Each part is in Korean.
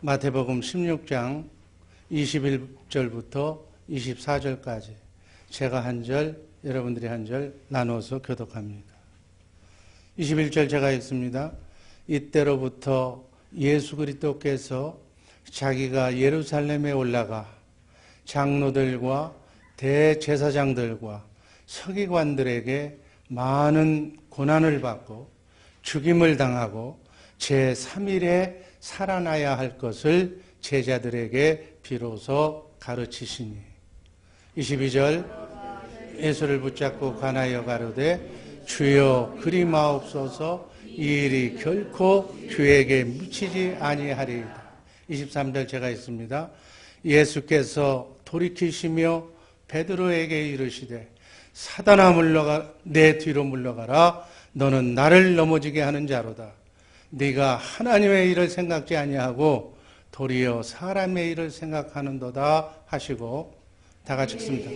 마태복음 16장 21절부터 24절까지 제가 한 절, 여러분들이 한 절 나눠서 교독합니다. 21절 제가 읽습니다. 이때로부터 예수 그리스도께서 자기가 예루살렘에 올라가 장로들과 대제사장들과 서기관들에게 많은 고난을 받고 죽임을 당하고 제3일에 살아나야 할 것을 제자들에게 비로소 가르치시니. 22절 예수를 붙잡고 관하여 가로되 주여 그리 마옵소서 이 일이 결코 주에게 미치지 아니하리이다. 23절 제가 있습니다. 예수께서 돌이키시며 베드로에게 이르시되 사단아 물러가 내 뒤로 물러가라 너는 나를 넘어지게 하는 자로다. 네가 하나님의 일을 생각지 아니하고 도리어 사람의 일을 생각하는도다 하시고 다 같이 읽습니다.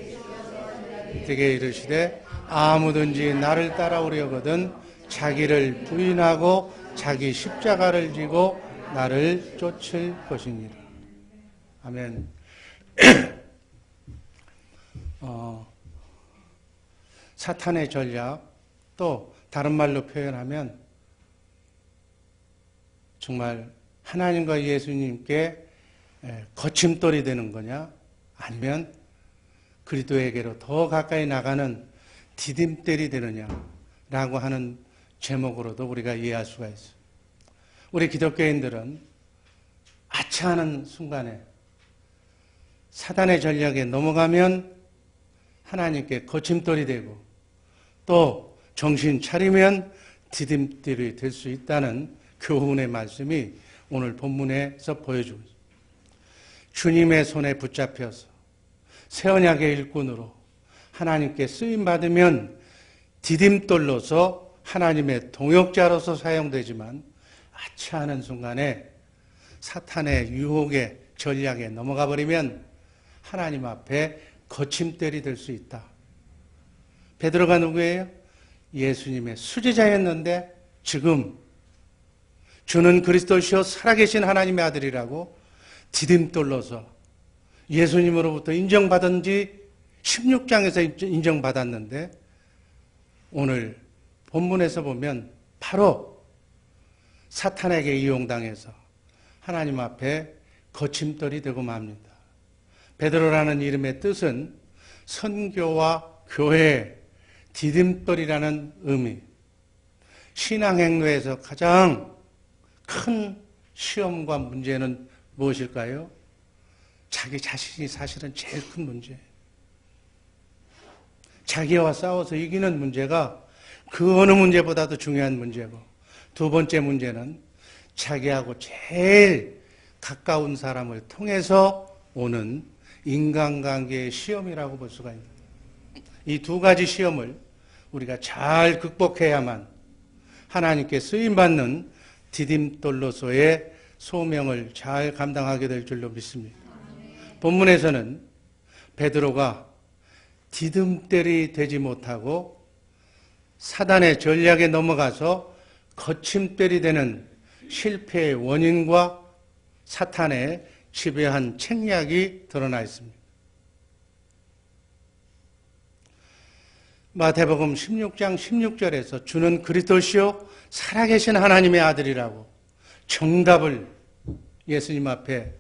그에게 이르시되 아무든지 나를 따라오려거든 자기를 부인하고 자기 십자가를 지고 나를 쫓을 것이니라. 아멘. 사탄의 전략, 또 다른 말로 표현하면 정말 하나님과 예수님께 거침돌이 되는 거냐, 아니면 그리스도에게로 더 가까이 나가는 디딤돌이 되느냐라고 하는 제목으로도 우리가 이해할 수가 있어요. 우리 기독교인들은 아차하는 순간에 사단의 전략에 넘어가면 하나님께 거침돌이 되고 또 정신 차리면 디딤돌이 될 수 있다는 교훈의 말씀이 오늘 본문에서 보여주고 있습니다. 주님의 손에 붙잡혀서 새 언약의 일꾼으로 하나님께 쓰임받으면 디딤돌로서 하나님의 동역자로서 사용되지만 아차하는 순간에 사탄의 유혹의 전략에 넘어가 버리면 하나님 앞에 거침돌이 될 수 있다. 베드로가 누구예요? 예수님의 수제자였는데 지금 주는 그리스도시요 살아계신 하나님의 아들이라고 디딤돌로서 예수님으로부터 인정받은 지 16장에서 인정받았는데 오늘 본문에서 보면 바로 사탄에게 이용당해서 하나님 앞에 거침돌이 되고 맙니다. 베드로라는 이름의 뜻은 선교와 교회, 디딤돌이라는 의미. 신앙행로에서 가장 큰 시험과 문제는 무엇일까요? 자기 자신이 사실은 제일 큰 문제예요. 자기와 싸워서 이기는 문제가 그 어느 문제보다도 중요한 문제고, 두 번째 문제는 자기하고 제일 가까운 사람을 통해서 오는 인간관계의 시험이라고 볼 수가 있습니다. 이 두 가지 시험을 우리가 잘 극복해야만 하나님께 쓰임받는 디딤돌로서의 소명을 잘 감당하게 될 줄로 믿습니다. 본문에서는 베드로가 디딤돌이 되지 못하고 사단의 전략에 넘어가서 거침돌이 되는 실패의 원인과 사탄의 지배한 책략이 드러나 있습니다. 마태복음 16장 16절에서 주는 그리스도시요 살아계신 하나님의 아들이라고 정답을 예수님 앞에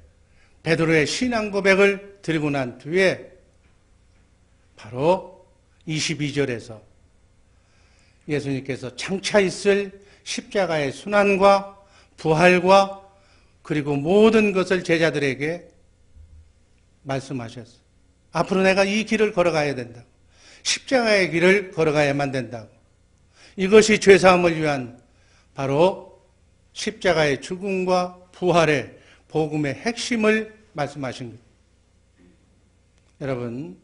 베드로의 신앙 고백을 드리고 난 뒤에 바로 22절에서 예수님께서 장차 있을 십자가의 순환과 부활과 그리고 모든 것을 제자들에게 말씀하셨어요. 앞으로 내가 이 길을 걸어가야 된다고. 십자가의 길을 걸어가야만 된다고. 이것이 죄사함을 위한 바로 십자가의 죽음과 부활의 복음의 핵심을 말씀하신 거예요. 여러분,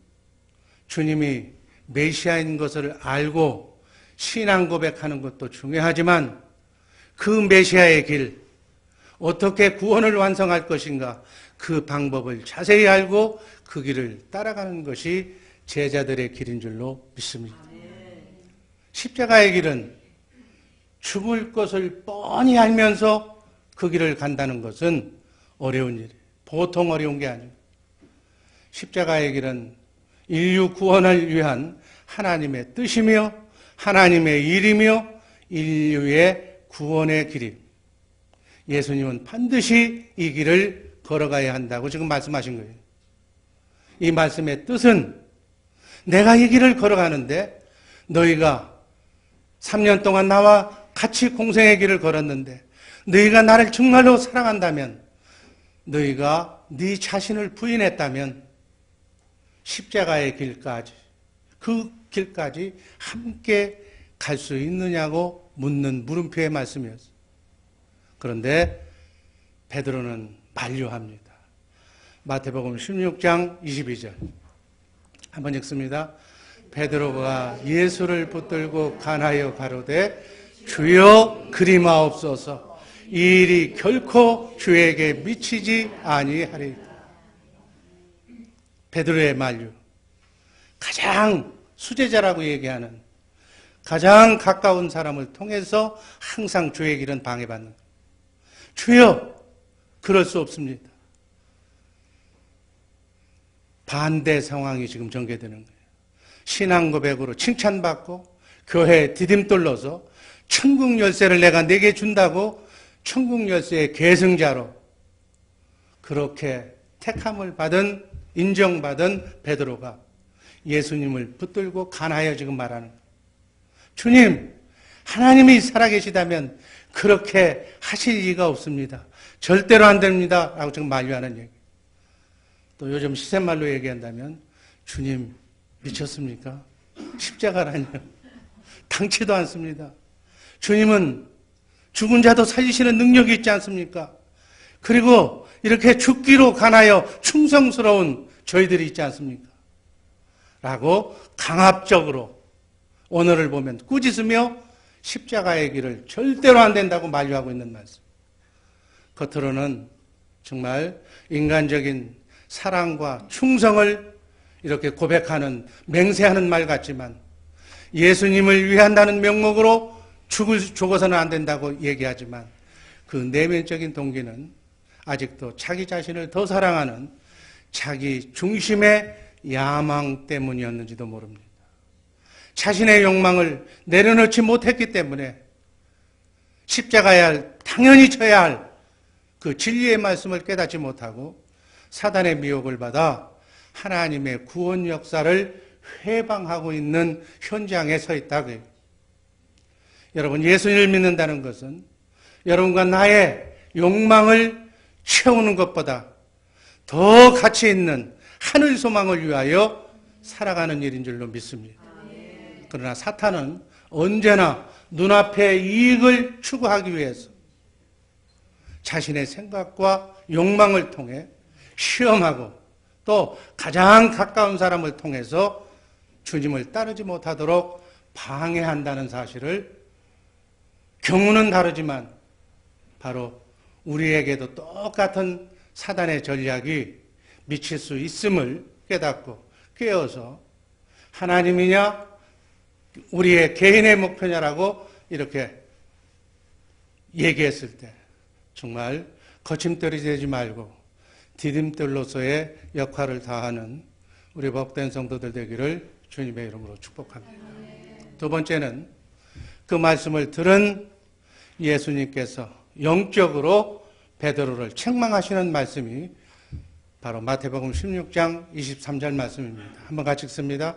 주님이 메시아인 것을 알고 신앙 고백하는 것도 중요하지만 그 메시아의 길, 어떻게 구원을 완성할 것인가 그 방법을 자세히 알고 그 길을 따라가는 것이 제자들의 길인 줄로 믿습니다. 십자가의 길은 죽을 것을 뻔히 알면서 그 길을 간다는 것은 어려운 일이에요. 보통 어려운 게 아니에요. 십자가의 길은 인류 구원을 위한 하나님의 뜻이며 하나님의 일이며 인류의 구원의 길입니다. 예수님은 반드시 이 길을 걸어가야 한다고 지금 말씀하신 거예요. 이 말씀의 뜻은 내가 이 길을 걸어가는데 너희가 3년 동안 나와 같이 공생의 길을 걸었는데 너희가 나를 정말로 사랑한다면 너희가 네 자신을 부인했다면 십자가의 길까지 그 길까지 함께 갈 수 있느냐고 묻는 물음표의 말씀이었어요. 그런데 베드로는 만류합니다. 마태복음 16장 22절 한번 읽습니다. 베드로가 예수를 붙들고 간하여 가로되 주여 그리마옵소서 이 일이 결코 주에게 미치지 아니하리이다. 베드로의 만류, 가장 수제자라고 얘기하는 가장 가까운 사람을 통해서 항상 주의 길은 방해받는 거예요. 주여, 그럴 수 없습니다. 반대 상황이 지금 전개되는 거예요. 신앙 고백으로 칭찬받고 교회에 디딤돌로서 천국 열쇠를 내가 내게 준다고 천국 열쇠의 계승자로 그렇게 택함을 받은 인정받은 베드로가 예수님을 붙들고 간하여 지금 말하는 거예요. 주님, 하나님이 살아계시다면 그렇게 하실 리가 없습니다. 절대로 안 됩니다. 라고 지금 만류하는 얘기. 또 요즘 시샘말로 얘기한다면 주님 미쳤습니까? 십자가라뇨. 당치도 않습니다. 주님은 죽은 자도 살리시는 능력이 있지 않습니까? 그리고 이렇게 죽기로 간하여 충성스러운 저희들이 있지 않습니까? 라고 강압적으로 오늘을 보면 꾸짖으며 십자가의 길을 절대로 안 된다고 만류하고 있는 말씀. 겉으로는 정말 인간적인 사랑과 충성을 이렇게 고백하는 맹세하는 말 같지만 예수님을 위한다는 명목으로 죽어서는 안 된다고 얘기하지만 그 내면적인 동기는 아직도 자기 자신을 더 사랑하는 자기 중심의 야망 때문이었는지도 모릅니다. 자신의 욕망을 내려놓지 못했기 때문에 십자가야 할, 당연히 져야 할 그 진리의 말씀을 깨닫지 못하고 사단의 미혹을 받아 하나님의 구원 역사를 회방하고 있는 현장에 서 있다고요. 여러분, 예수님을 믿는다는 것은 여러분과 나의 욕망을 채우는 것보다 더 가치 있는 하늘 소망을 위하여 살아가는 일인 줄로 믿습니다. 그러나 사탄은 언제나 눈앞의 이익을 추구하기 위해서 자신의 생각과 욕망을 통해 시험하고 또 가장 가까운 사람을 통해서 주님을 따르지 못하도록 방해한다는 사실을 경우는 다르지만 바로 우리에게도 똑같은 사단의 전략이 미칠 수 있음을 깨닫고 깨어서 하나님이냐 우리의 개인의 목표냐라고 이렇게 얘기했을 때 정말 거침돌이 되지 말고 디딤돌로서의 역할을 다하는 우리 복된 성도들 되기를 주님의 이름으로 축복합니다. 두 번째는 그 말씀을 들은 예수님께서 영적으로 베드로를 책망하시는 말씀이 바로 마태복음 16장 23절 말씀입니다. 한번 같이 읽습니다.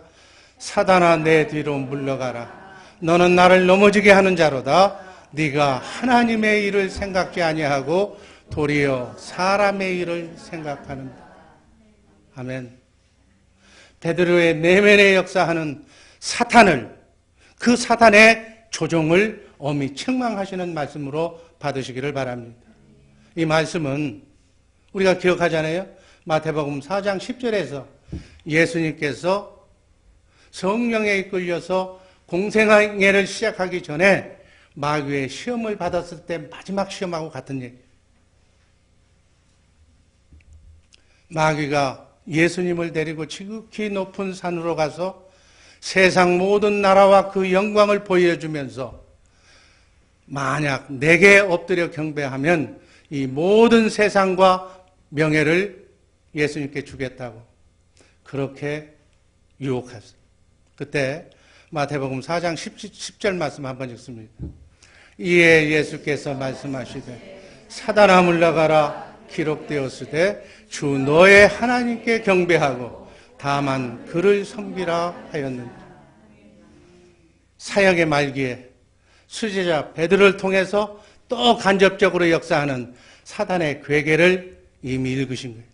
사단아 내 뒤로 물러가라. 너는 나를 넘어지게 하는 자로다. 네가 하나님의 일을 생각지 아니하고 도리어 사람의 일을 생각하는다. 아멘. 베드로의 내면에 역사하는 사탄을, 그 사탄의 조종을 엄히 책망하시는 말씀으로 받으시기를 바랍니다. 이 말씀은 우리가 기억하잖아요. 마태복음 4장 10절에서 예수님께서 성령에 이끌려서 공생애를 시작하기 전에 마귀의 시험을 받았을 때 마지막 시험하고 같은 얘기예요. 마귀가 예수님을 데리고 지극히 높은 산으로 가서 세상 모든 나라와 그 영광을 보여주면서 만약 내게 엎드려 경배하면 이 모든 세상과 명예를 예수님께 주겠다고 그렇게 유혹했어요. 그때 마태복음 4장 10절 말씀 한번 읽습니다. 이에 예수께서 말씀하시되 사단아 물러가라 기록되었으되 주 너의 하나님께 경배하고 다만 그를 섬기라 하였느니라. 사역의 말기에 수제자 베드로를 통해서 또 간접적으로 역사하는 사단의 괴계를 이미 읽으신 거예요.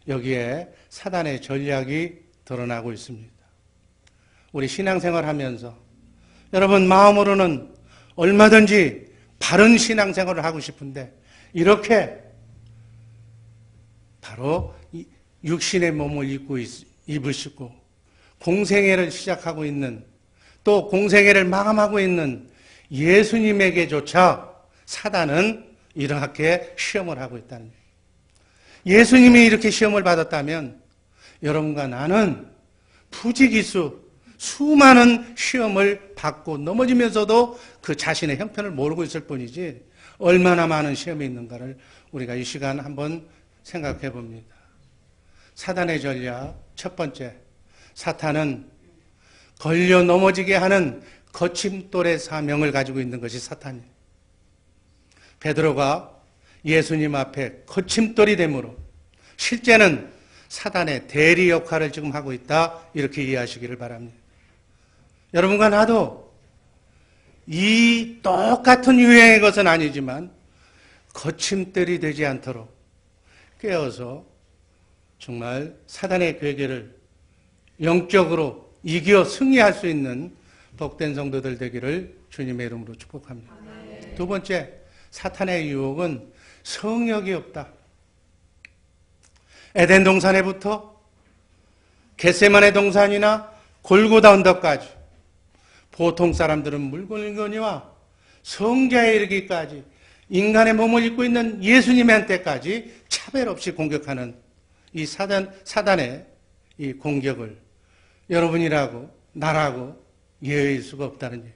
여기에 사단의 전략이 드러나고 있습니다. 우리 신앙생활 하면서 여러분 마음으로는 얼마든지 바른 신앙생활을 하고 싶은데 이렇게 바로 육신의 몸을 입으시고 공생애를 시작하고 있는 또 공생애를 마감하고 있는 예수님에게조차 사단은 이렇게 시험을 하고 있다는 거예요. 예수님이 이렇게 시험을 받았다면 여러분과 나는 부지기수 수많은 시험을 받고 넘어지면서도 그 자신의 형편을 모르고 있을 뿐이지 얼마나 많은 시험이 있는가를 우리가 이 시간 한번 생각해 봅니다. 사단의 전략 첫 번째, 사탄은 걸려 넘어지게 하는 거침돌의 사명을 가지고 있는 것이 사탄이에요. 베드로가 예수님 앞에 거침돌이 되므로 실제는 사단의 대리 역할을 지금 하고 있다 이렇게 이해하시기를 바랍니다. 여러분과 나도 이 똑같은 유형의 것은 아니지만 거침돌이 되지 않도록 깨어서 정말 사단의 괴계를 영적으로 이겨 승리할 수 있는 복된 성도들 되기를 주님의 이름으로 축복합니다. 두 번째, 사탄의 유혹은 성역이 없다. 에덴 동산에부터 겟세마네 동산이나 골고다 언덕까지 보통 사람들은 물건거니와 성자에 이르기까지 인간의 몸을 입고 있는 예수님한테까지 차별 없이 공격하는 이 사단의 이 공격을 여러분이라고 나라고 예외일 수가 없다는 얘기죠.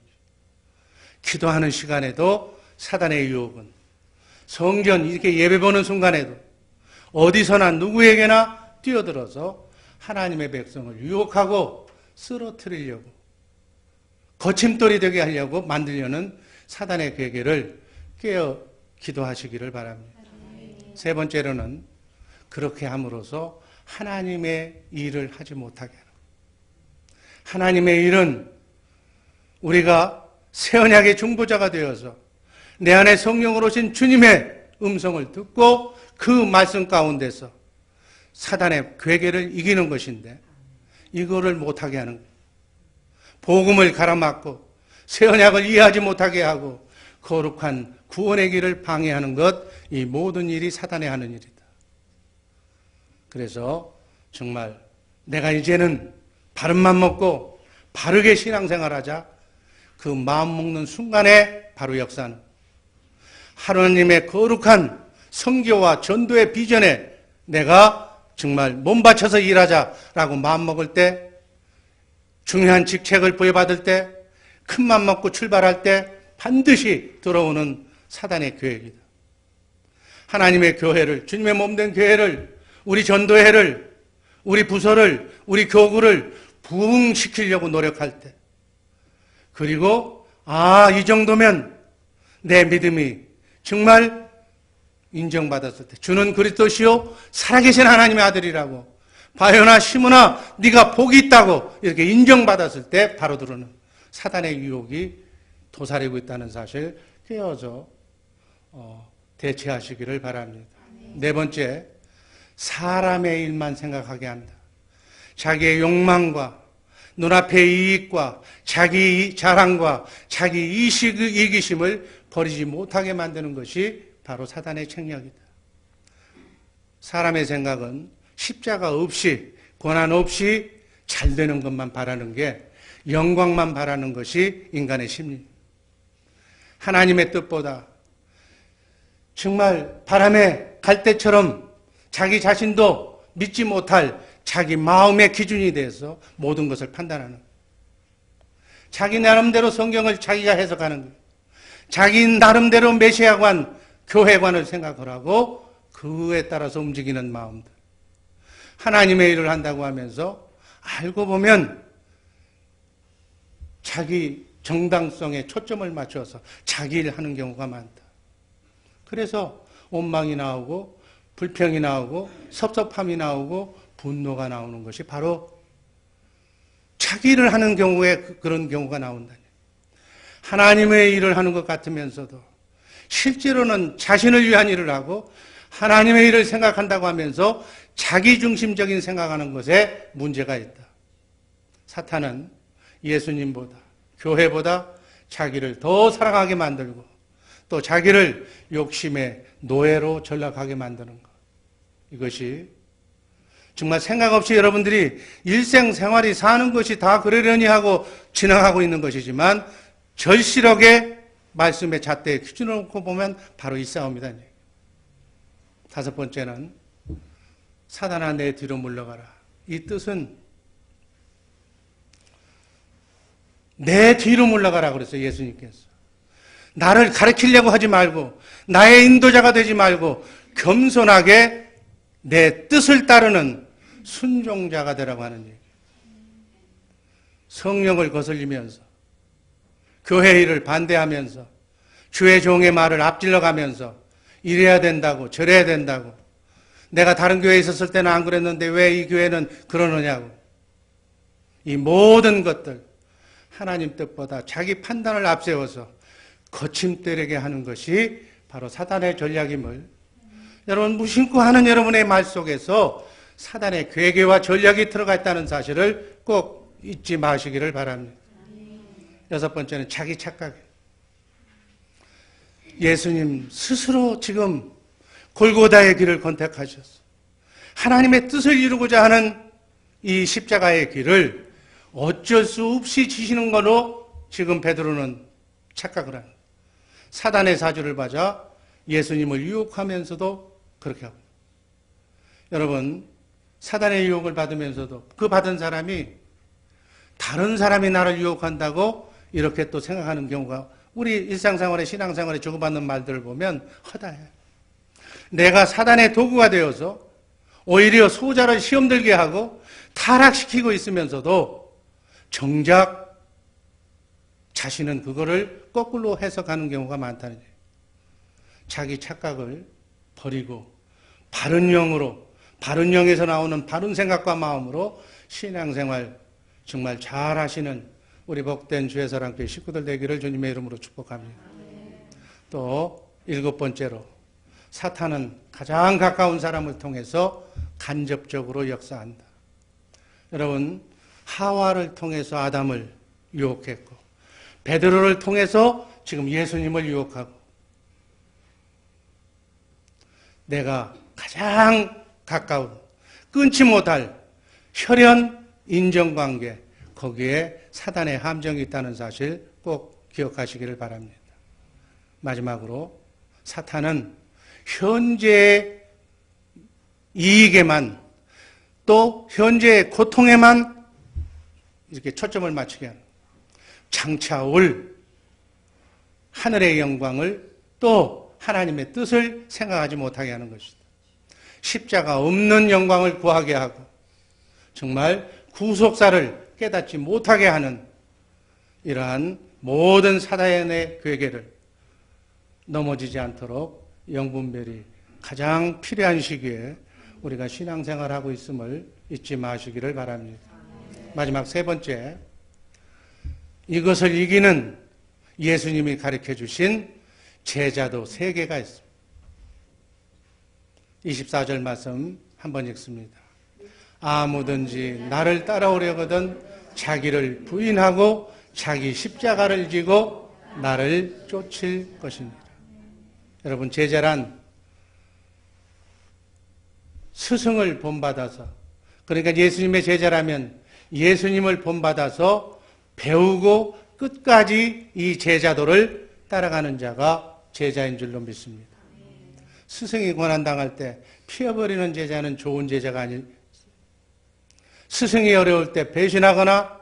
기도하는 시간에도 사단의 유혹은 성전 이렇게 예배 보는 순간에도 어디서나 누구에게나 뛰어들어서 하나님의 백성을 유혹하고 쓰러뜨리려고 거침돌이 되게 하려고 만들려는 사단의 괴계를 깨어 기도하시기를 바랍니다. 세 번째로는 그렇게 함으로써 하나님의 일을 하지 못하게 하는 거예요. 하나님의 일은 우리가 새 언약의 중보자가 되어서 내 안에 성령으로 오신 주님의 음성을 듣고 그 말씀 가운데서 사단의 괴계를 이기는 것인데 이거를 못하게 하는 거예요. 복음을 가로막고 새 언약을 이해하지 못하게 하고 거룩한 구원의 길을 방해하는 것, 이 모든 일이 사단이 하는 일이다. 그래서 정말 내가 이제는 바른 맘 먹고 바르게 신앙생활하자. 그 마음 먹는 순간에 바로 역사는 하나님의 거룩한 선교와 전도의 비전에 내가 정말 몸 바쳐서 일하자라고 마음 먹을 때, 중요한 직책을 부여받을 때, 큰 맘 먹고 출발할 때 반드시 들어오는 사단의 계획이다. 하나님의 교회를, 주님의 몸된 교회를, 우리 전도회를, 우리 부서를, 우리 교구를 부흥시키려고 노력할 때, 그리고 이 정도면 내 믿음이 정말 인정받았을 때, 주는 그리스도시요 살아계신 하나님의 아들이라고, 바요나 시므나 네가 복이 있다고 이렇게 인정받았을 때 바로 들어오는 사단의 유혹이 도사리고 있다는 사실 깨어서 대처하시기를 바랍니다. 네 번째, 사람의 일만 생각하게 한다. 자기의 욕망과 눈앞의 이익과 자기 자랑과 자기 이기심을 버리지 못하게 만드는 것이 바로 사단의 책략이다. 사람의 생각은 십자가 없이, 고난 없이 잘 되는 것만 바라는 게, 영광만 바라는 것이 인간의 심리. 하나님의 뜻보다 정말 바람의 갈대처럼 자기 자신도 믿지 못할 자기 마음의 기준이 돼서 모든 것을 판단하는 거예요. 자기 나름대로 성경을 자기가 해석하는 거예요. 자기 나름대로 메시아관 교회관을 생각하라고 그에 따라서 움직이는 마음들. 하나님의 일을 한다고 하면서 알고 보면 자기 정당성에 초점을 맞춰서 자기 일 하는 경우가 많다. 그래서 원망이 나오고 불평이 나오고 섭섭함이 나오고 분노가 나오는 것이 바로 자기 일을 하는 경우에 그런 경우가 나온다니. 하나님의 일을 하는 것 같으면서도 실제로는 자신을 위한 일을 하고 하나님의 일을 생각한다고 하면서 자기중심적인 생각하는 것에 문제가 있다. 사탄은 예수님보다 교회보다 자기를 더 사랑하게 만들고 또 자기를 욕심의 노예로 전락하게 만드는 것. 이것이 정말 생각 없이 여러분들이 일생생활이 사는 것이 다 그러려니 하고 진행하고 있는 것이지만 절실하게 말씀의 잣대에 퀴즈를 놓고 보면 바로 이 싸움이다. 다섯 번째는 사단아 내 뒤로 물러가라. 이 뜻은 내 뒤로 물러가라 그랬어요. 예수님께서. 나를 가르치려고 하지 말고 나의 인도자가 되지 말고 겸손하게 내 뜻을 따르는 순종자가 되라고 하는 얘기. 성령을 거슬리면서 교회 일을 반대하면서 주의 종의 말을 앞질러 가면서 이래야 된다고 저래야 된다고 내가 다른 교회에 있었을 때는 안 그랬는데 왜 이 교회는 그러느냐고 이 모든 것들 하나님 뜻보다 자기 판단을 앞세워서 거침때리게 하는 것이 바로 사단의 전략임을 여러분 무심코 하는 여러분의 말 속에서 사단의 괴계와 전략이 들어가 있다는 사실을 꼭 잊지 마시기를 바랍니다. 여섯 번째는 자기 착각. 예수님 스스로 지금 골고다의 길을 선택하셨어. 하나님의 뜻을 이루고자 하는 이 십자가의 길을 어쩔 수 없이 지시는 걸로 지금 베드로는 착각을 하는. 사단의 사주를 받아 예수님을 유혹하면서도 그렇게 하고. 여러분, 사단의 유혹을 받으면서도 그 받은 사람이 다른 사람이 나를 유혹한다고 이렇게 또 생각하는 경우가 우리 일상생활에 신앙생활에 주고받는 말들을 보면 허다해. 내가 사단의 도구가 되어서 오히려 소자를 시험 들게 하고 타락시키고 있으면서도 정작 자신은 그거를 거꾸로 해석하는 경우가 많다는 거예요. 자기 착각을 버리고 바른 영으로, 바른 영에서 나오는 바른 생각과 마음으로 신앙생활 정말 잘 하시는 우리 복된 주의 사랑교회 식구들 되기를 주님의 이름으로 축복합니다. 또 일곱 번째로 사탄은 가장 가까운 사람을 통해서 간접적으로 역사한다. 여러분, 하와를 통해서 아담을 유혹했고 베드로를 통해서 지금 예수님을 유혹하고 내가 가장 가까운 끊지 못할 혈연 인정관계 거기에 사단의 함정이 있다는 사실 꼭 기억하시기를 바랍니다. 마지막으로 사탄은 현재의 이익에만 또 현재의 고통에만 이렇게 초점을 맞추게 하는 장차 올 하늘의 영광을 또 하나님의 뜻을 생각하지 못하게 하는 것이다. 십자가 없는 영광을 구하게 하고 정말 구속사를 깨닫지 못하게 하는 이러한 모든 사단의 괴계를 넘어지지 않도록 영분별이 가장 필요한 시기에 우리가 신앙생활하고 있음을 잊지 마시기를 바랍니다. 마지막 세 번째, 이것을 이기는 예수님이 가르쳐 주신 제자도 세 개가 있습니다. 24절 말씀 한번 읽습니다. 아무든지 나를 따라오려거든 자기를 부인하고 자기 십자가를 지고 나를 쫓을 것입니다. 여러분, 제자란 스승을 본받아서, 그러니까 예수님의 제자라면 예수님을 본받아서 배우고 끝까지 이 제자도를 따라가는 자가 제자인 줄로 믿습니다. 스승이 고난당할 때 피어버리는 제자는 좋은 제자가 아니, 스승이 어려울 때 배신하거나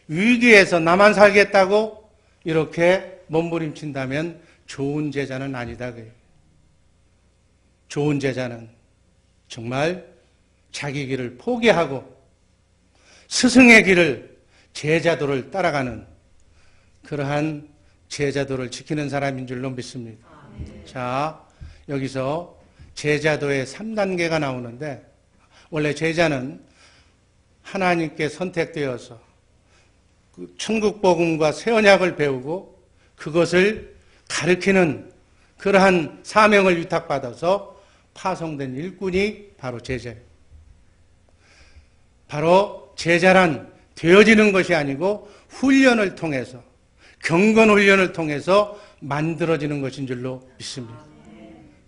위기에서 나만 살겠다고 이렇게 몸부림친다면 좋은 제자는 아니다. 좋은 제자는 정말 자기 길을 포기하고 스승의 길을 제자도를 따라가는 그러한 제자도를 지키는 사람인 줄로 믿습니다. 자, 여기서 제자도의 3단계가 나오는데 원래 제자는 하나님께 선택되어서 그 천국 복음과 새 언약을 배우고 그것을 가르치는 그러한 사명을 위탁받아서 파송된 일꾼이 바로 제자예요. 바로 제자란 되어지는 것이 아니고 훈련을 통해서 경건 훈련을 통해서 만들어지는 것인 줄로 믿습니다.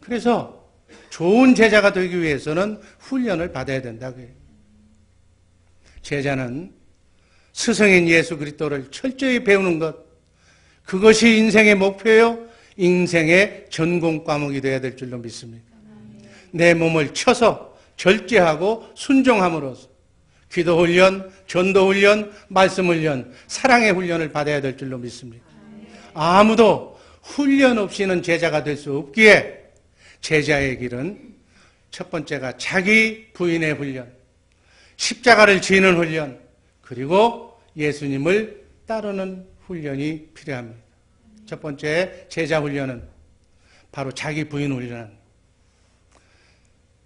그래서 좋은 제자가 되기 위해서는 훈련을 받아야 된다고요. 제자는 스승인 예수 그리스도를 철저히 배우는 것, 그것이 인생의 목표요, 인생의 전공 과목이 되어야 될 줄로 믿습니다. 내 몸을 쳐서 절제하고 순종함으로써 기도 훈련, 전도 훈련, 말씀 훈련, 사랑의 훈련을 받아야 될 줄로 믿습니다. 아무도 훈련 없이는 제자가 될 수 없기에 제자의 길은 첫 번째가 자기 부인의 훈련, 십자가를 지는 훈련, 그리고 예수님을 따르는 훈련이 필요합니다. 첫 번째 제자 훈련은 바로 자기 부인 훈련.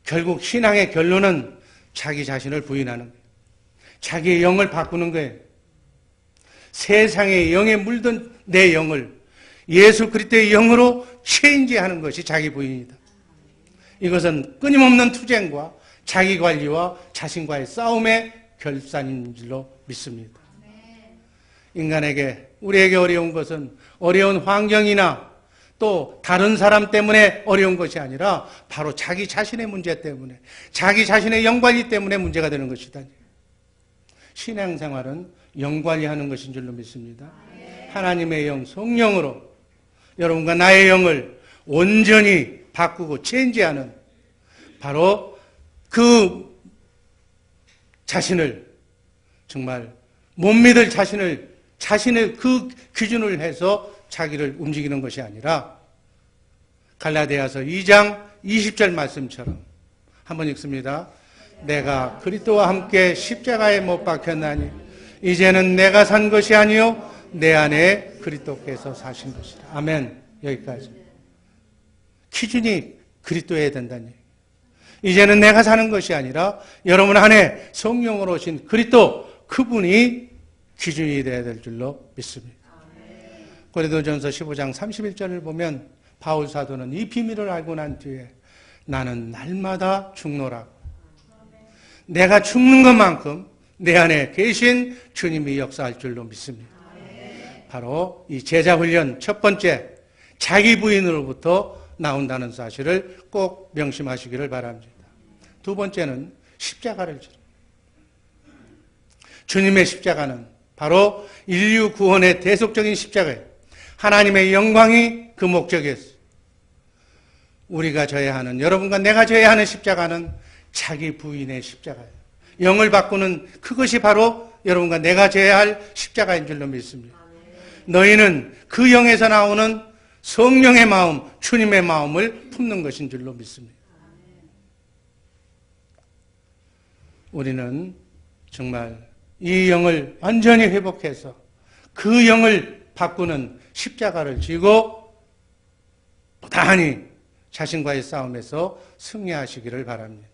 결국 신앙의 결론은 자기 자신을 부인하는 거예요. 자기의 영을 바꾸는 거예요. 세상의 영에 물든 내 영을 예수 그리스도의 영으로 체인지하는 것이 자기 부인이다. 이것은 끊임없는 투쟁과 자기관리와 자신과의 싸움의 결산인 줄로 믿습니다. 인간에게, 우리에게 어려운 것은 어려운 환경이나 또 다른 사람 때문에 어려운 것이 아니라 바로 자기 자신의 문제 때문에, 자기 자신의 영관리 때문에 문제가 되는 것이다. 신앙생활은 영관리하는 것인 줄로 믿습니다. 하나님의 영, 성령으로 여러분과 나의 영을 온전히 바꾸고 체인지하는 바로 그 자신을, 정말 못 믿을 자신의 그 기준을 해서 자기를 움직이는 것이 아니라 갈라디아서 2장 20절 말씀처럼 한번 읽습니다. 내가 그리스도와 함께 십자가에 못 박혔나니 이제는 내가 산 것이 아니요 내 안에 그리스도께서 사신 것이다. 아멘. 여기까지. 기준이 그리스도여야 된다니. 이제는 내가 사는 것이 아니라 여러분 안에 성령으로 오신 그리스도, 그분이 기준이 되어야 될 줄로 믿습니다. 고린도전서 15장 31절을 보면 바울 사도는 이 비밀을 알고 난 뒤에 나는 날마다 죽노라. 내가 죽는 것만큼 내 안에 계신 주님이 역사할 줄로 믿습니다. 바로 이 제자 훈련 첫 번째, 자기 부인으로부터 나온다는 사실을 꼭 명심하시기를 바랍니다. 두 번째는 십자가를 지라. 주님의 십자가는 바로 인류 구원의 대속적인 십자가예요. 하나님의 영광이 그 목적이었어요. 우리가 져야 하는, 여러분과 내가 져야 하는 십자가는 자기 부인의 십자가예요. 영을 바꾸는 그것이 바로 여러분과 내가 져야 할 십자가인 줄로 믿습니다. 너희는 그 영에서 나오는 성령의 마음, 주님의 마음을 품는 것인 줄로 믿습니다. 우리는 정말 이 영을 완전히 회복해서 그 영을 바꾸는 십자가를 지고 부단히 자신과의 싸움에서 승리하시기를 바랍니다.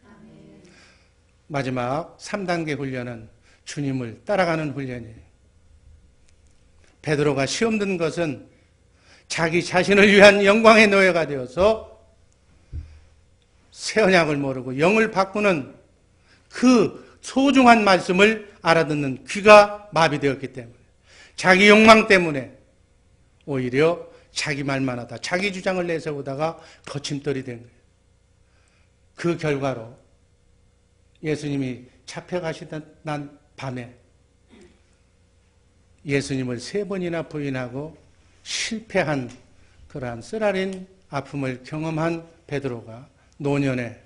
마지막 3단계 훈련은 주님을 따라가는 훈련이에요. 베드로가 시험 든 것은 자기 자신을 위한 영광의 노예가 되어서 새 언약을 모르고 영을 바꾸는 그 소중한 말씀을 알아듣는 귀가 마비되었기 때문에, 자기 욕망 때문에 오히려 자기 말만 하다, 자기 주장을 내세우다가 거침돌이 된 거예요. 그 결과로 예수님이 잡혀가시던 난 밤에 예수님을 3번이나 부인하고 실패한 그러한 쓰라린 아픔을 경험한 베드로가 노년에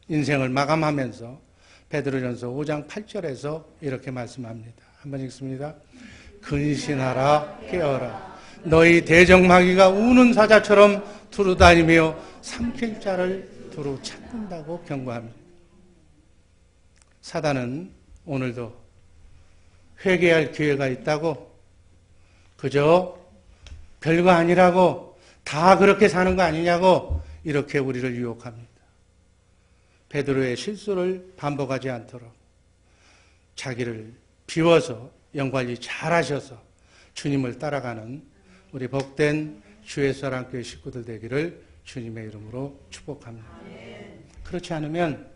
인생을 마감하면서 베드로전서 5장 8절에서 이렇게 말씀합니다. 한번 읽습니다. 근신하라, 깨어라. 너희 대적마귀가 우는 사자처럼 두루 다니며 삼킬 자를 두루 찾는다고 경고합니다. 사단은 오늘도 회개할 기회가 있다고, 그저 별거 아니라고, 다 그렇게 사는 거 아니냐고 이렇게 우리를 유혹합니다. 베드로의 실수를 반복하지 않도록 자기를 비워서 영관리 잘하셔서 주님을 따라가는 우리 복된 주의 사랑교회 식구들 되기를 주님의 이름으로 축복합니다. 그렇지 않으면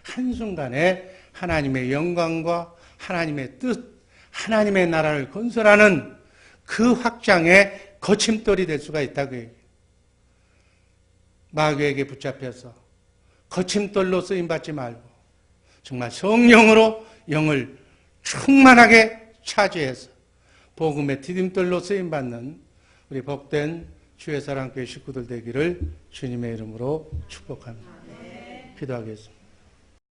한순간에 하나님의 영광과 하나님의 뜻, 하나님의 나라를 건설하는 그 확장의 거침돌이 될 수가 있다고 얘기해요. 마귀에게 붙잡혀서 거침돌로 쓰임받지 말고 정말 성령으로 영을 충만하게 차지해서 복음의 디딤돌로 쓰임받는 우리 복된 주의 사랑교회 식구들 되기를 주님의 이름으로 축복합니다. 기도하겠습니다.